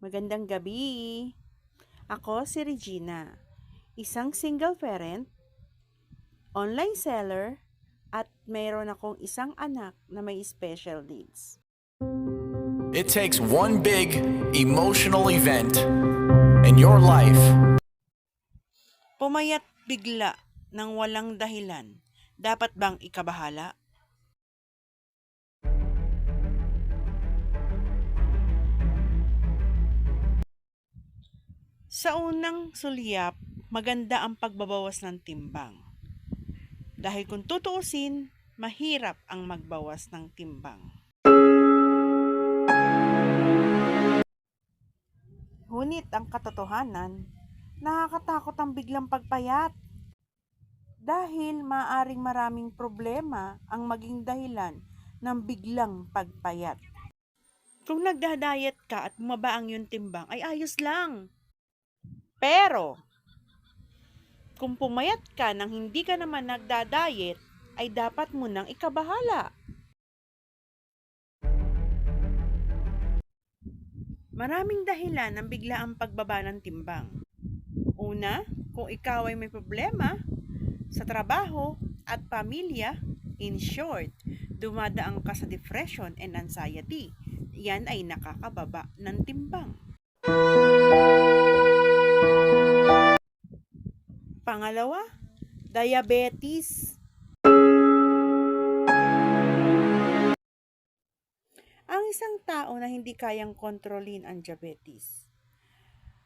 Magandang gabi. Ako si Regina, isang single parent, online seller, at mayroon akong isang anak na may special needs. It takes one big emotional event in your life. Pumayat bigla ng walang dahilan. Dapat bang ikabahala? Sa unang sulyap, maganda ang pagbabawas ng timbang. Dahil kung tutuusin, mahirap ang magbawas ng timbang. Ngunit ang katotohanan, nakakatakot ang biglang pagpayat. Dahil maaring maraming problema ang maging dahilan ng biglang pagpayat. Kung nagda-diet ka at bumaba ang iyong timbang, ay ayos lang. Pero, kung pumayat ka nang hindi ka naman nagda-diet, ay dapat mo nang ikabahala. Maraming dahilan ng biglaang pagbaba ng timbang. Una, kung ikaw ay may problema sa trabaho at pamilya, in short, dumadaang ka sa depression and anxiety. Yan ay nakakababa ng timbang. Pangalawa, diabetes. Ang isang tao na hindi kayang kontrolin ang diabetes,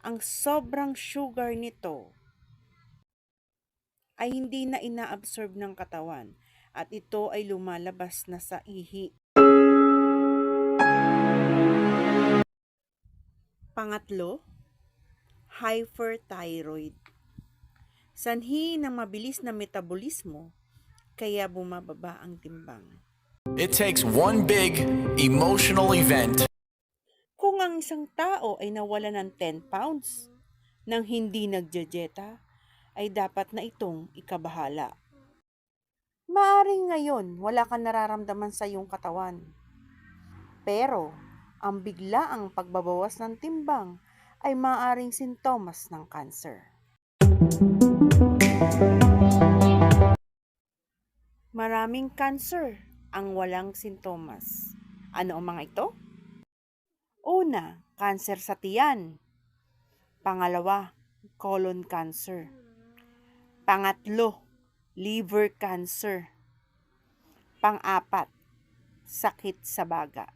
ang sobrang sugar nito ay hindi na inaabsorb ng katawan at ito ay lumalabas na sa ihi. Pangatlo, hyperthyroid. Sanhi ng mabilis na metabolismo, kaya bumababa ang timbang. It takes one big emotional event. Kung ang isang tao ay nawala ng 10 pounds nang hindi nagdidieta, ay dapat na itong ikabahala. Maaring ngayon wala kang nararamdaman sa iyong katawan. Pero ang biglaang pagbabawas ng timbang ay maaring sintomas ng cancer. Maraming cancer ang walang sintomas. Ano ang mga ito? Una, cancer sa tiyan. Pangalawa, colon cancer. Pangatlo, liver cancer. Pang-apat, sakit sa baga.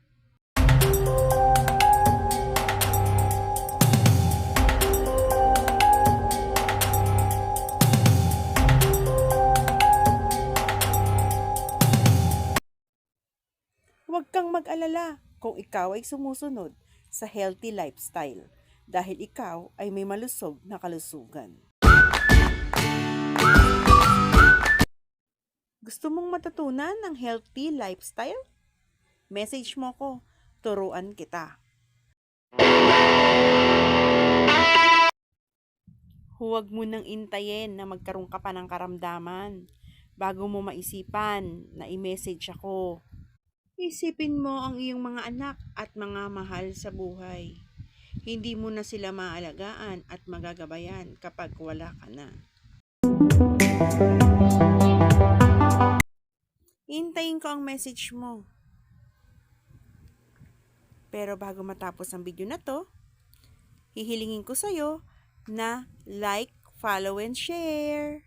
Huwag kang mag-alala kung ikaw ay sumusunod sa healthy lifestyle dahil ikaw ay may malusog na kalusugan. Gusto mong matutunan ng healthy lifestyle? Message mo ko, turuan kita. Huwag mo nang intayin na magkaroon ka pa ng karamdaman bago mo maisipan na i-message ako. Isipin mo ang iyong mga anak at mga mahal sa buhay. Hindi mo na sila maalagaan at magagabayan kapag wala ka na. Hintayin ko ang message mo. Pero bago matapos ang video na to, hihilingin ko sa'yo na like, follow, and share.